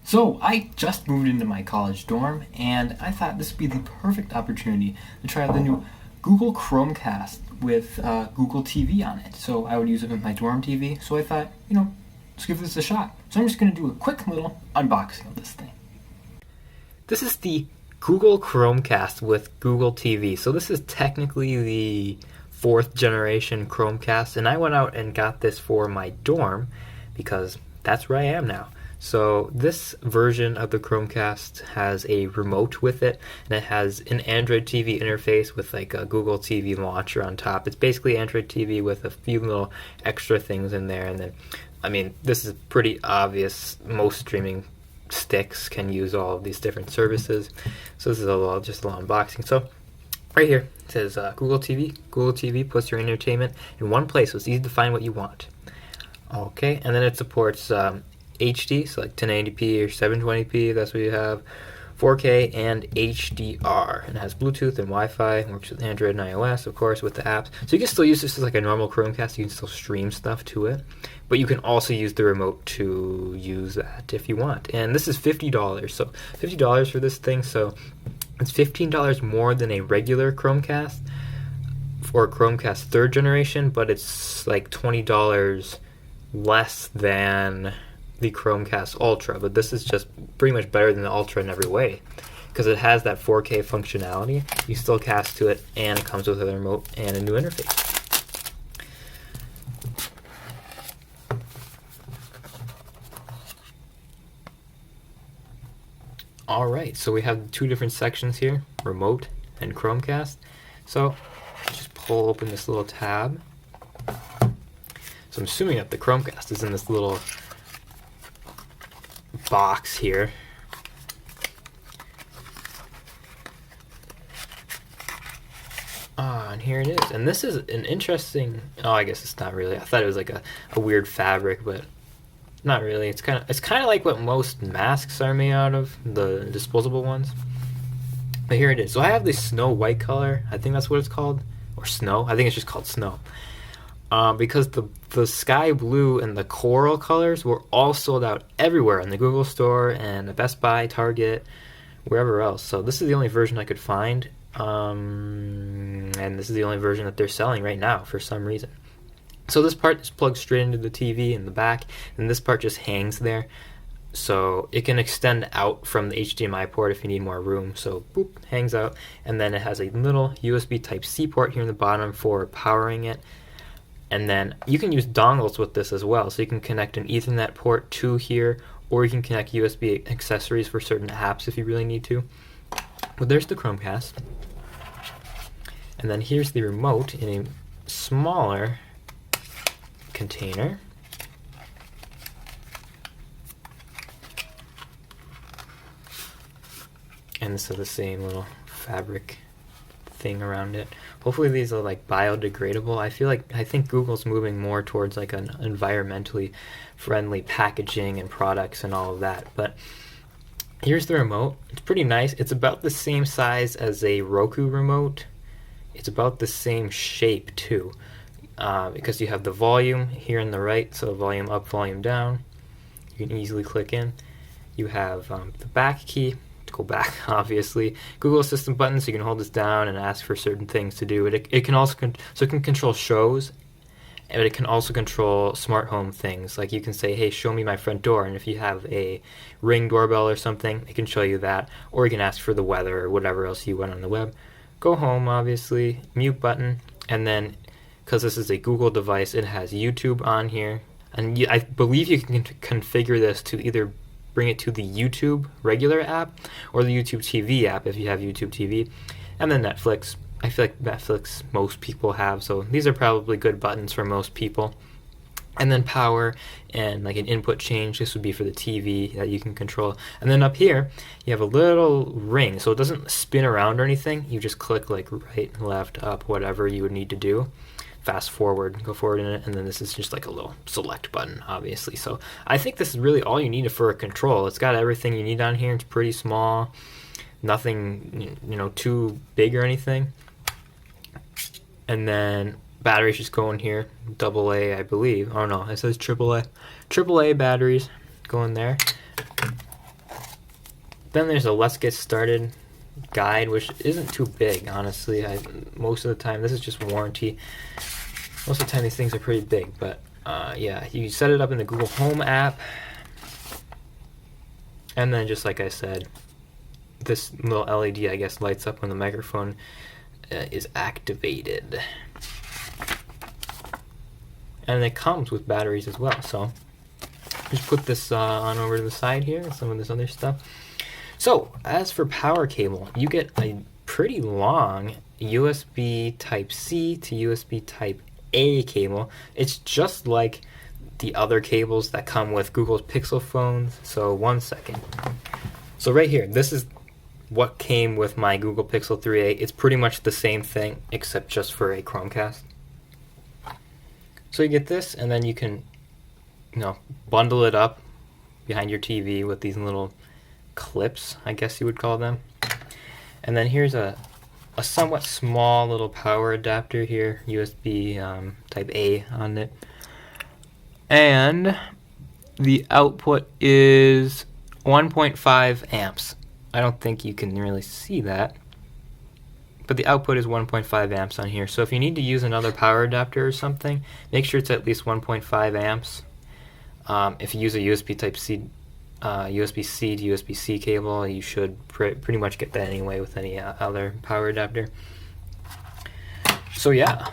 So I just moved into my college dorm, and I thought this would be the perfect opportunity to try out the new Google Chromecast with Google TV on it. So I would use it with my dorm TV, so I thought, let's give this a shot. So I'm just going to do a quick little unboxing of this thing. This is the Google Chromecast with Google TV. So this is technically the 4th generation Chromecast, and I went out and got this for my dorm because that's where I am now. So this version of the Chromecast has a remote with it, and it has an Android TV interface with like a Google TV launcher on top. It's basically Android TV with a few little extra things in there, and then, this is pretty obvious. Most streaming sticks can use all of these different services. So this is just a little unboxing. So right here it says Google TV. Google TV puts your entertainment in one place, so it's easy to find what you want. Okay, and then it supports HD, so like 1080p or 720p, that's what you have, 4K, and HDR. And it has Bluetooth and Wi-Fi, works with Android and iOS, of course, with the apps. So you can still use this as like a normal Chromecast, you can still stream stuff to it, but you can also use the remote to use that if you want. And this is $50, so $50 for this thing, so it's $15 more than a regular Chromecast for Chromecast 3rd generation, but it's like $20 less than the Chromecast Ultra, but this is just pretty much better than the Ultra in every way because it has that 4K functionality. You still cast to it, and it comes with a remote and a new interface. Alright, so we have 2 different sections here, remote and Chromecast. So just pull open this little tab. So I'm assuming that the Chromecast is in this little box here. And here it is. And this is an interesting, I guess it's not really. I thought it was like a weird fabric, but not really. It's kind of like what most masks are made out of, the disposable ones. But here it is. So I have this snow white color. I think that's what it's called. Or snow. I think it's just called snow. Because the sky blue and the coral colors were all sold out everywhere in the Google store and the Best Buy, Target, wherever else. So this is the only version I could find, and this is the only version that they're selling right now for some reason. So this part is plugged straight into the TV in the back, and this part just hangs there. So it can extend out from the HDMI port if you need more room. So boop, hangs out, and then it has a little USB Type-C port here in the bottom for powering it. And then you can use dongles with this as well. So you can connect an Ethernet port to here, or you can connect USB accessories for certain apps if you really need to. But there's the Chromecast. And then here's the remote in a smaller container. And this is the same little fabric thing around it. Hopefully these are like biodegradable. I think Google's moving more towards like an environmentally friendly packaging and products and all of that. But here's the remote. It's pretty nice. It's about the same size as a Roku remote. It's about the same shape too, because you have the volume here on the right, so volume up, volume down. You can easily click in. You have the back key to go back, obviously. Google Assistant button, so you can hold this down and ask for certain things to do. It can also it can control shows, but it can also control smart home things. Like you can say, hey, show me my front door, and if you have a Ring doorbell or something, it can show you that. Or you can ask for the weather or whatever else you want on the web. Go home, obviously, mute button, and then because this is a Google device, it has YouTube on here, and I believe you can configure this to either bring it to the YouTube regular app or the YouTube TV app if you have YouTube TV. And then Netflix. I feel like Netflix most people have, so these are probably good buttons for most people. And then power and like an input change. This would be for the TV that you can control. And then up here you have a little ring, so it doesn't spin around or anything. You just click like right, left, up, whatever you would need to do. Fast forward, go forward in it, and then this is just like a little select button, obviously. So I think this is really all you need for a control. It's got everything you need on here. It's pretty small, nothing too big or anything. And then batteries just go in here, AA, I believe. Oh no, it says AAA. AAA batteries go in there. Then there's a Let's Get Started guide, which isn't too big, honestly. Most of the time, this is just warranty. Most of the time, these things are pretty big, but yeah, you set it up in the Google Home app, and then just like I said, this little LED, I guess, lights up when the microphone is activated. And it comes with batteries as well, so just put this on over to the side here, some of this other stuff. So, as for power cable, you get a pretty long USB Type-C to USB Type-A cable. It's just like the other cables that come with Google's Pixel phones. So, one second. So right here, this is what came with my Google Pixel 3a. It's pretty much the same thing, except just for a Chromecast. So you get this, and then you can, bundle it up behind your TV with these little clips, I guess you would call them. And then here's a somewhat small little power adapter here, USB Type A on it. And the output is 1.5 amps. I don't think you can really see that, but the output is 1.5 amps on here. So if you need to use another power adapter or something, make sure it's at least 1.5 amps. If you use a USB Type-C, USB-C to USB-C cable, you should pretty much get that anyway with any other power adapter. So yeah,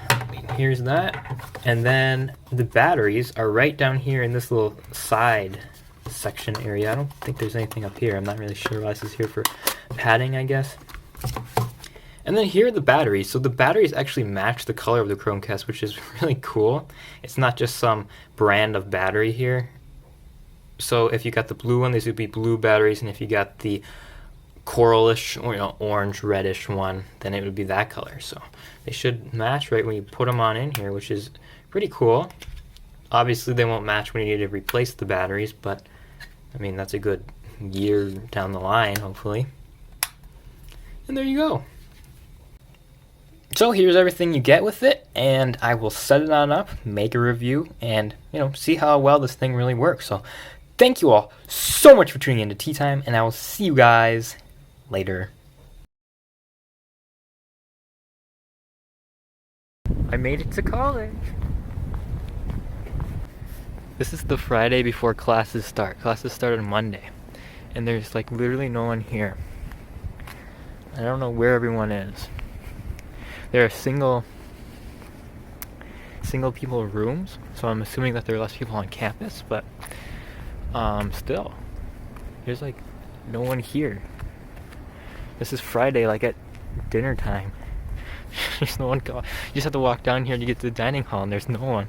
here's that. And then the batteries are right down here in this little side section area. I don't think there's anything up here. I'm not really sure why this is here for padding, I guess. And then here are the batteries. So the batteries actually match the color of the Chromecast, which is really cool. It's not just some brand of battery here. So if you got the blue one, these would be blue batteries, and if you got the coralish or orange reddish one, then it would be that color. So they should match right when you put them on in here, which is pretty cool. Obviously they won't match when you need to replace the batteries, but I mean that's a good year down the line, hopefully. And there you go. So here's everything you get with it, and I will set it on up, make a review, and see how well this thing really works. So thank you all so much for tuning in to Tea Time, and I will see you guys later. I made it to college. This is the Friday before classes start. Classes start on Monday, and there's like literally no one here. I don't know where everyone is. There are single people rooms, so I'm assuming that there are less people on campus, but still, there's like no one here. This is Friday, like at dinner time. There's no one. You just have to walk down here to get to the dining hall, and there's no one.